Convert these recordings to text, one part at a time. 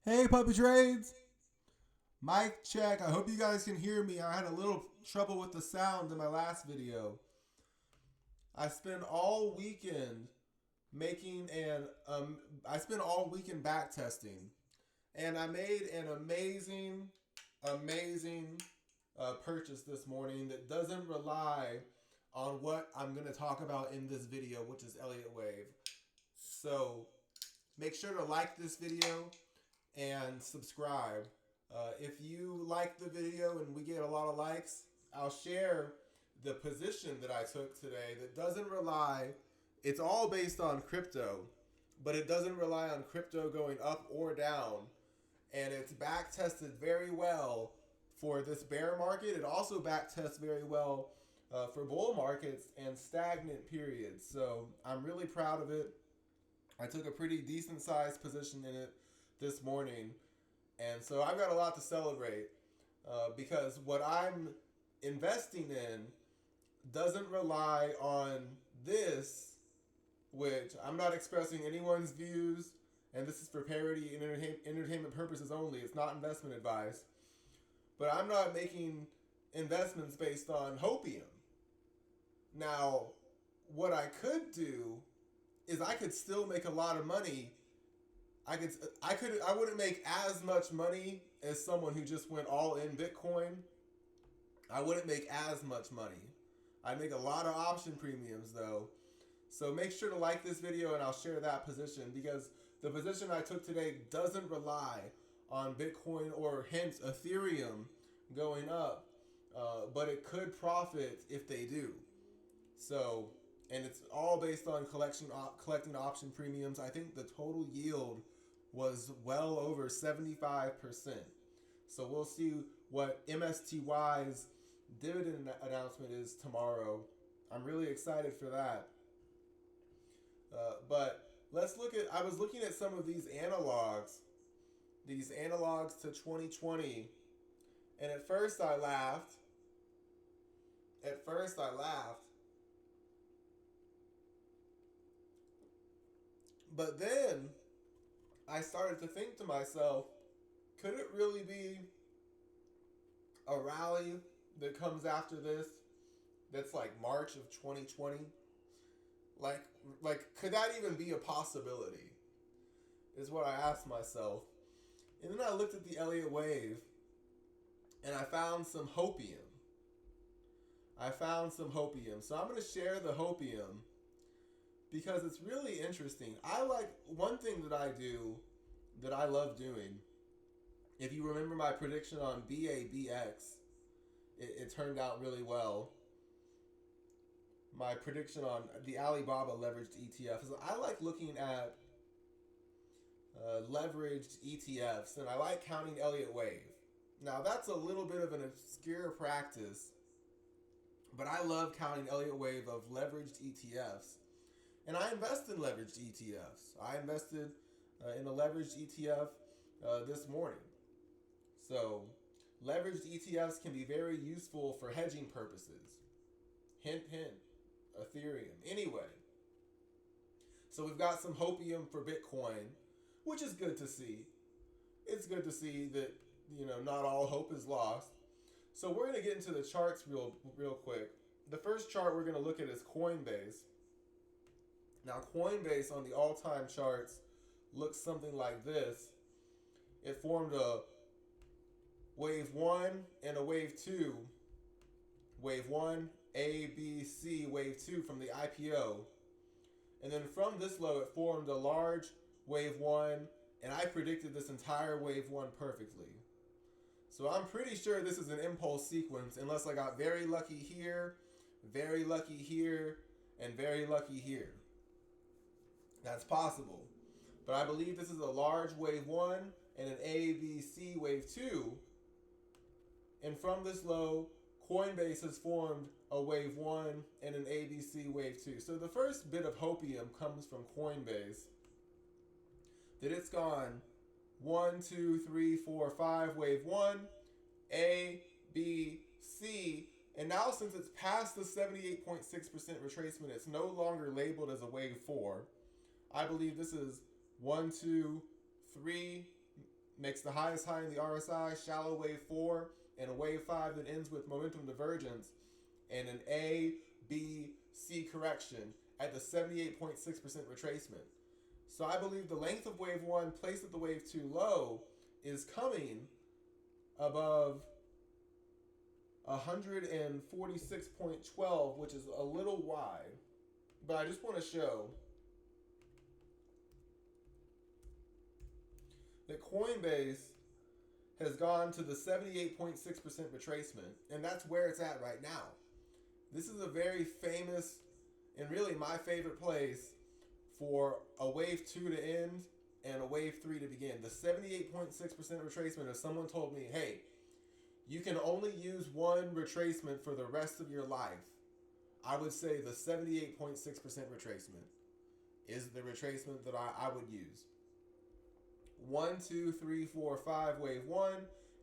Hey, Puppy Trades! Mic check. I hope you guys can hear me. I had a little trouble with the sound in my last video. I spent all weekend making an I spent all weekend back testing, and I made an amazing purchase this morning that doesn't rely on what I'm going to talk about in this video, which is Elliott Wave. So make sure to like this video and subscribe. If you like the video and we get a lot of likes, I'll share the position that I took today that doesn't rely, it's all based on crypto, but it doesn't rely on crypto going up or down. And it's back tested very well for this bear market. It also back tests very well for bull markets and stagnant periods. So I'm really proud of it. I took a pretty decent sized position in it this morning. And so I've got a lot to celebrate because what I'm investing in doesn't rely on this, which I'm not expressing anyone's views, and this is for parody and entertainment purposes only. It's not investment advice. But I'm not making investments based on HOPIUM. Now, what I could do is I could still make a lot of money. I wouldn't make as much money as someone who just went all in Bitcoin. I wouldn't make as much money. I'd make a lot of option premiums though. So make sure to like this video and I'll share that position because the position I took today doesn't rely on Bitcoin or hence Ethereum going up, but it could profit if they do. So, and it's all based on collecting option premiums. I think the total yield was well over 75%. So we'll see what MSTY's dividend announcement is tomorrow. I'm really excited for that. But let's look at, I was looking at some of these analogs to 2020. And at first I laughed. But then I started to think to myself, could it really be a rally that comes after this that's like March of 2020? Like could that even be a possibility? Is what I asked myself. And then I looked at the Elliott wave and I found some HOPIUM. So I'm going to share the HOPIUM because it's really interesting. I like one thing that I do that I love doing. If you remember my prediction on BABX, it turned out really well. My prediction on the Alibaba leveraged ETF is I like looking at leveraged ETFs and I like counting Elliott wave. Now that's a little bit of an obscure practice, but I love counting Elliott wave of leveraged ETFs. And I invest in leveraged ETFs. I invested in a leveraged ETF this morning. So leveraged ETFs can be very useful for hedging purposes. Hint, hint. Ethereum. Anyway, so we've got some HOPIUM for Bitcoin, which is good to see. It's good to see that, not all hope is lost. So we're going to get into the charts real quick. The first chart we're going to look at is Coinbase. Now, Coinbase on the all-time charts looks something like this. It formed a wave 1 and a wave 2. Wave 1, A, B, C, wave 2 from the IPO. And then from this low, it formed a large wave 1, and I predicted this entire wave 1 perfectly. So I'm pretty sure this is an impulse sequence unless I got very lucky here, very lucky here, and very lucky here. That's possible. But I believe this is a large wave 1 and an A, B, C wave 2. And from this low, Coinbase has formed a wave 1 and an ABC wave 2. So the first bit of HOPIUM comes from Coinbase. That it's gone 1, 2, 3, 4, 5, wave 1, A, B, C. And now since it's past the 78.6% retracement, it's no longer labeled as a wave 4. I believe this is 1, 2, 3, makes the highest high in the RSI, shallow wave 4, and a wave 5 that ends with momentum divergence, and an A, B, C correction at the 78.6% retracement. So I believe the length of wave 1 placed at the wave 2 low is coming above 146.12, which is a little wide. But I just want to show that Coinbase has gone to the 78.6% retracement, and that's where it's at right now. This is a very famous and really my favorite place for a wave 2 to end and a wave 3 to begin. The 78.6% retracement, if someone told me, hey, you can only use one retracement for the rest of your life, I would say the 78.6% retracement is the retracement that I would use. 1, 2, 3, 4, 5, wave 1,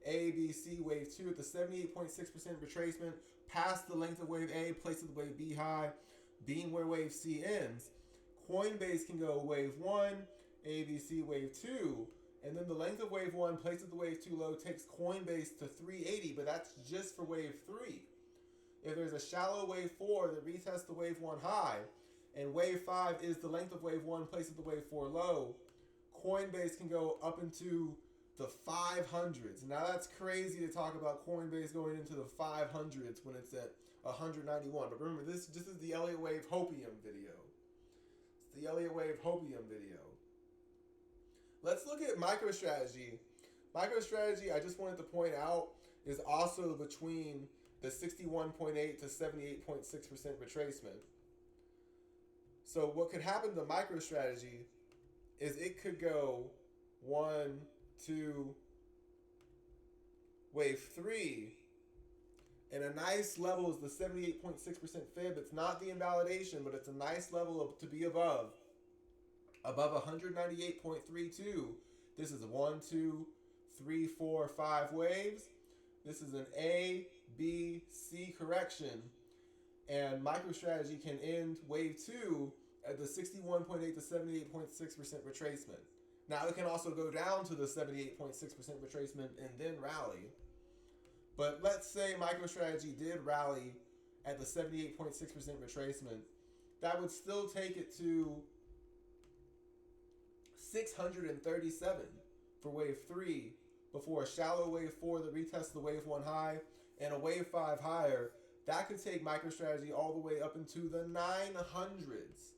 A, B, C, wave 2 at the 78.6% retracement, past the length of wave A, place of the wave B high, being where wave C ends. Coinbase can go wave 1, A, B, C, wave 2, and then the length of wave 1, place of the wave 2 low, takes Coinbase to 380, but that's just for wave 3. If there's a shallow wave 4 that retests the wave 1 high, and wave 5 is the length of wave 1, place of the wave 4 low, Coinbase can go up into the 500s. Now that's crazy to talk about Coinbase going into the 500s when it's at 191. But remember, this is the Elliott Wave HOPIUM video. It's the Elliott Wave HOPIUM video. Let's look at Microstrategy. Microstrategy, I just wanted to point out, is also between the 61.8 to 78.6% retracement. So what could happen to Microstrategy is it could go 1, 2, wave 3, and a nice level is the 78.6% fib. It's not the invalidation, but it's a nice level to be above 198.32. This is 1, 2, 3, 4, 5 waves. This is an A, B, C correction, and MicroStrategy can end wave 2 at the 61.8 to 78.6% retracement. Now it can also go down to the 78.6% retracement and then rally. But let's say MicroStrategy did rally at the 78.6% retracement. That would still take it to 637 for wave 3 before a shallow wave 4 that retests the wave 1 high and a wave 5 higher. That could take MicroStrategy all the way up into the 900s.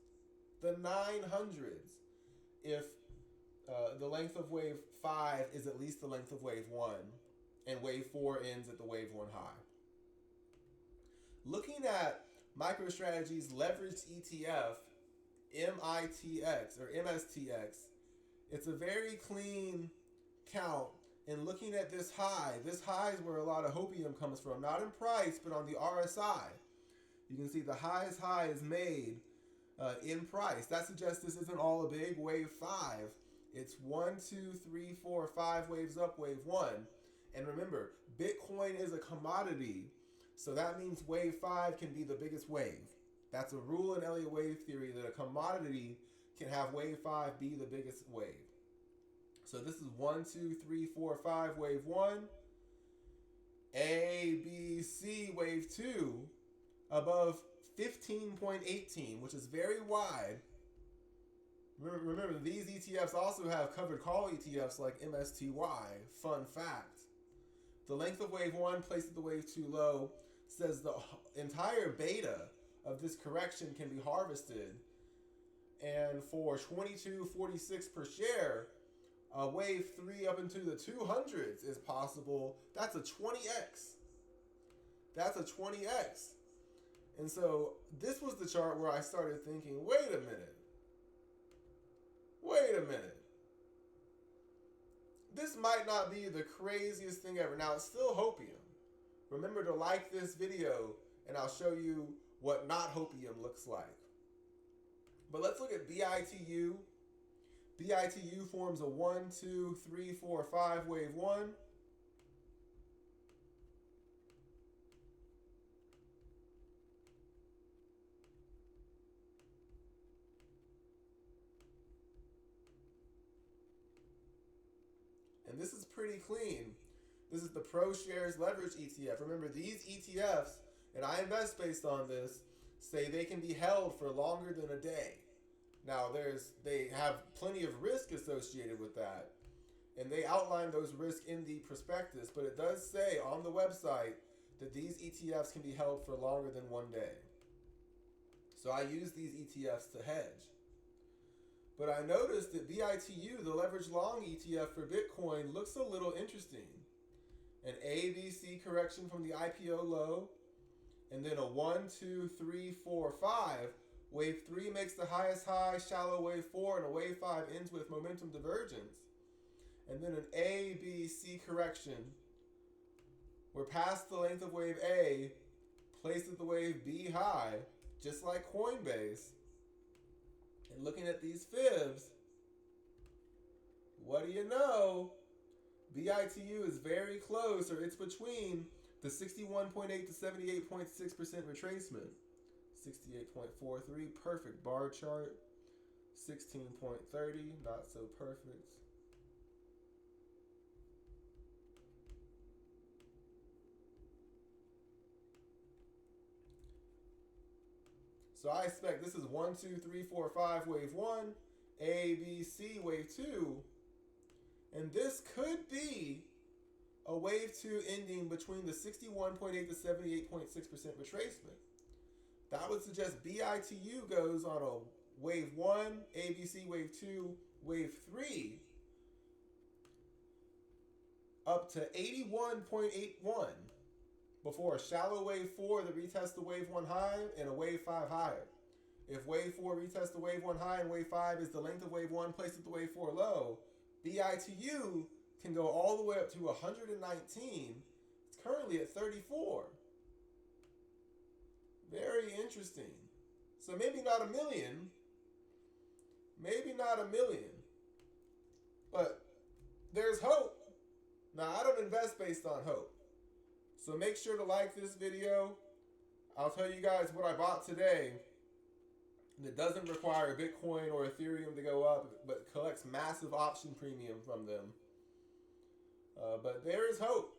The 900s. If the length of wave 5 is at least the length of wave 1 and wave 4 ends at the wave 1 high. Looking at MicroStrategy's leveraged ETF, MITX or MSTX, it's a very clean count. And looking at this high is where a lot of HOPIUM comes from. Not in price, but on the RSI. You can see the highest high is made in price. That suggests this isn't all a big wave 5. It's 1, 2, 3, 4, 5 waves up, wave 1. And remember, Bitcoin is a commodity. So that means wave 5 can be the biggest wave. That's a rule in Elliott wave theory that a commodity can have wave 5 be the biggest wave. So this is 1, 2, 3, 4, 5, wave 1. A, B, C, wave 2 above 15.18, which is very wide. Remember, these ETFs also have covered call ETFs like MSTY. Fun fact. The length of wave 1 placed at the wave 2 low says the entire beta of this correction can be harvested. And for 22.46 per share, wave 3 up into the 200s is possible. That's a 20x. That's a 20x. And so this was the chart where I started thinking, wait a minute. This might not be the craziest thing ever. Now, it's still HOPIUM. Remember to like this video, and I'll show you what not HOPIUM looks like. But let's look at BITU. BITU forms a 1, 2, 3, 4, 5 wave 1. And this is pretty clean. This is the Pro Shares Leverage ETF. Remember, these ETFs, and I invest based on this, say they can be held for longer than a day. Now, they have plenty of risk associated with that, and they outline those risks in the prospectus, but it does say on the website that these ETFs can be held for longer than 1 day. So I use these ETFs to hedge. But I noticed that BITU, the leverage long ETF for Bitcoin, looks a little interesting. An ABC correction from the IPO low, and then a 1, 2, 3, 4, 5. Wave 3 makes the highest high, shallow wave 4, and a wave 5 ends with momentum divergence. And then an ABC correction. We're past the length of wave A, places the wave B high, just like Coinbase. And looking at these fibs, what do you know? BITU is very close, or it's between the 61.8 to 78.6% retracement. 68.43, perfect bar chart. 16.30, not so perfect. So I expect this is 1, 2, 3, 4, 5, wave 1, A, B, C, wave 2. And this could be a wave 2 ending between the 61.8 to 78.6% retracement. That would suggest BITU goes on a wave 1, ABC wave 2, wave 3, up to 81.81 before a shallow wave 4 that retests the wave 1 high and a wave 5 higher. If wave 4 retests the wave 1 high and wave 5 is the length of wave 1 placed at the wave 4 low, BITU can go all the way up to 119. It's currently at 34. Very interesting. So maybe not a million. Maybe not a million. But there's hope. Now, I don't invest based on hope. So make sure to like this video. I'll tell you guys what I bought today. And it doesn't require Bitcoin or Ethereum to go up, but collects massive option premium from them. But there is hope.